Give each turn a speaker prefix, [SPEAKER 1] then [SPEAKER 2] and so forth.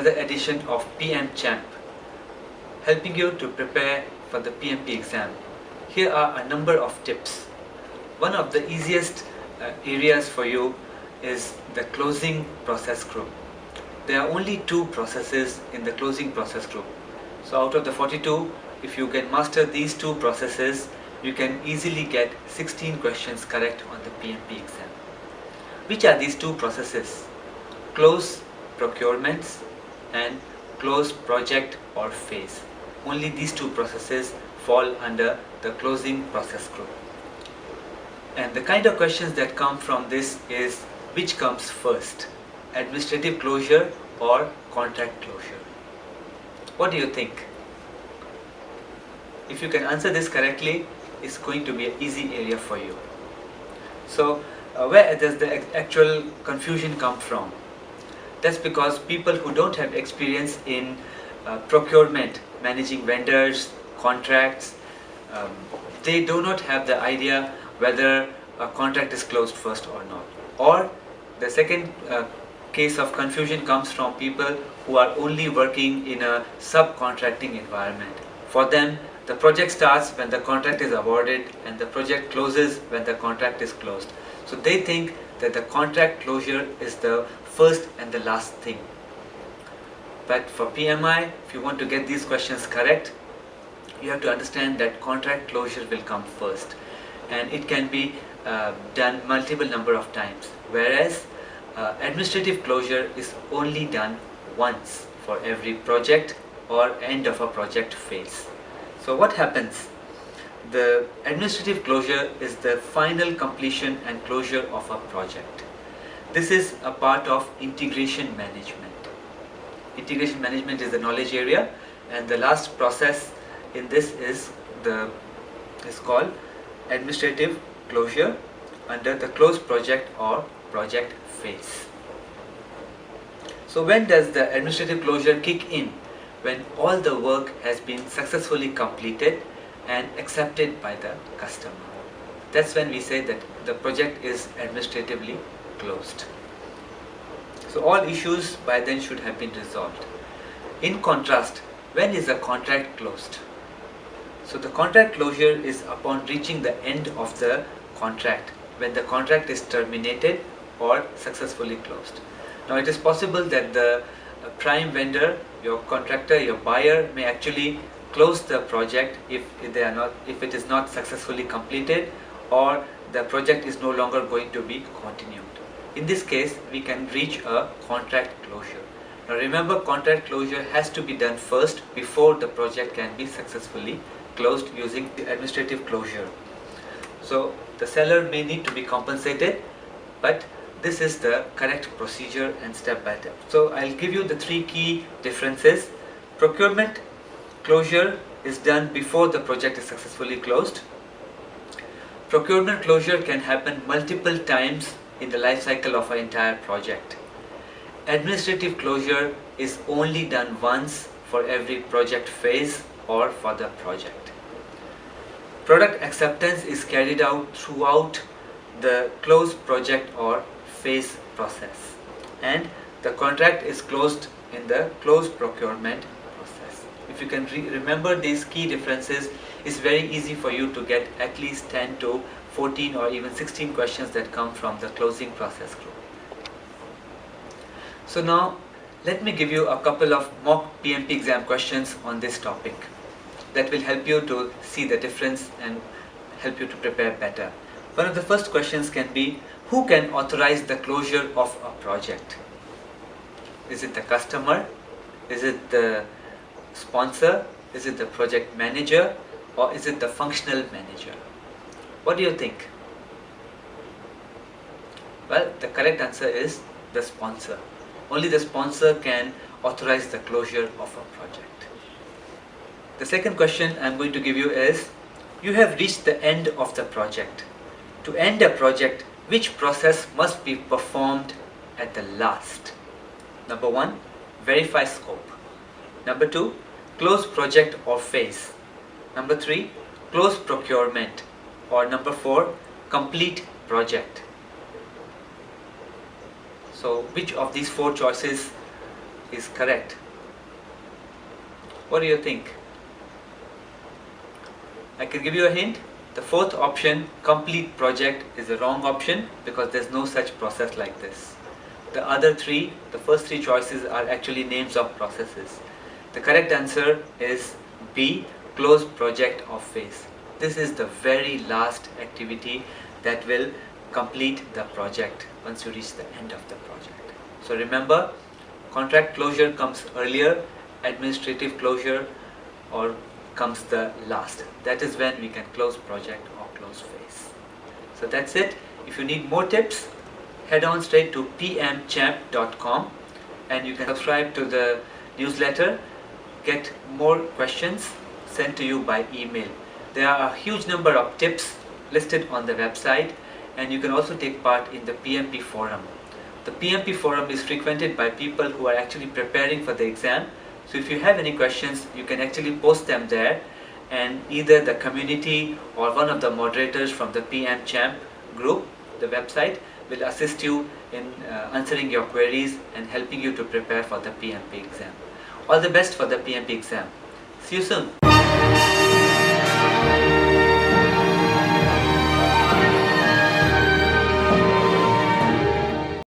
[SPEAKER 1] another edition of PM Champ, helping you to prepare for the PMP exam. Here are a number of tips. One of the easiest areas for you is the closing process group. There are only 2 processes in the closing process group. So out of the 42, if you can master these 2 processes, you can easily get 16 questions correct on the PMP exam. Which are these 2 processes? Close procurements and close project or phase. Only these 2 processes fall under the closing process group. And the kind of questions that come from this is, which comes first? Administrative closure or contract closure? What do you think? If you can answer this correctly, it's going to be an easy area for you. So where does the actual confusion come from? That's because people who don't have experience in procurement, managing vendors, contracts, they do not have the idea whether a contract is closed first or not. Or the second case of confusion comes from people who are only working in a subcontracting environment. For them, the project starts when the contract is awarded and the project closes when the contract is closed. So they think that the contract closure is the first and the last thing. But for PMI, if you want to get these questions correct, you have to understand that contract closure will come first, and it can be done multiple number of times, whereas administrative closure is only done once for every project or end of a project phase. So what happens? The administrative closure is the final completion and closure of a project. This is a part of integration management. Integration management is the knowledge area, and the last process in this is called administrative closure under the close project or project phase. So when does the administrative closure kick in? When all the work has been successfully completed and accepted by the customer. That's when we say that the project is administratively closed. So all issues by then should have been resolved. In contrast, when is a contract closed? So the contract closure is upon reaching the end of the contract, when the contract is terminated or successfully closed. Now it is possible that the prime vendor, your contractor, your buyer may actually close the project if it is not successfully completed, or the project is no longer going to be continued. In this case, we can reach a contract closure. Now remember, contract closure has to be done first before the project can be successfully closed using the administrative closure. So the seller may need to be compensated, but this is the correct procedure and step by step. So I'll give you the 3 key differences. Procurement closure is done before the project is successfully closed. Procurement closure can happen multiple times in the life cycle of an entire project. Administrative closure is only done once for every project phase or for the project. Product acceptance is carried out throughout the close project or phase process, and the contract is closed in the close procurement process. If you can remember these key differences, it's very easy for you to get at least 10 to 14 or even 16 questions that come from the closing process group. So now let me give you a couple of mock PMP exam questions on this topic that will help you to see the difference and help you to prepare better. One of the first questions can be, who can authorize the closure of a project? Is it the customer? Is it the sponsor? Is it the project manager? Or is it the functional manager? What do you think? Well, the correct answer is the sponsor. Only the sponsor can authorize the closure of a project. The second question I'm going to give you is, you have reached the end of the project. To end a project, which process must be performed at the last? Number 1, verify scope. Number 2, close project or phase. Number 3, close procurement. Or number 4, complete project. So which of these 4 choices is correct? What do you think? I can give you a hint. The fourth option, complete project, is the wrong option because there's no such process like this. The other three, the first three choices are actually names of processes. The correct answer is B, close project of phase. This is the very last activity that will complete the project once you reach the end of the project. So remember, contract closure comes earlier, administrative closure or comes the last. That is when we can close project or close phase. So that's it. If you need more tips, head on straight to pmchamp.com and you can subscribe to the newsletter, get more questions sent to you by email. There are a huge number of tips listed on the website, and you can also take part in the PMP forum. The PMP forum is frequented by people who are actually preparing for the exam. So if you have any questions, you can actually post them there, and either the community or one of the moderators from the PM Champ group, the website, will assist you in answering your queries and helping you to prepare for the PMP exam. All the best for the PMP exam. See you soon.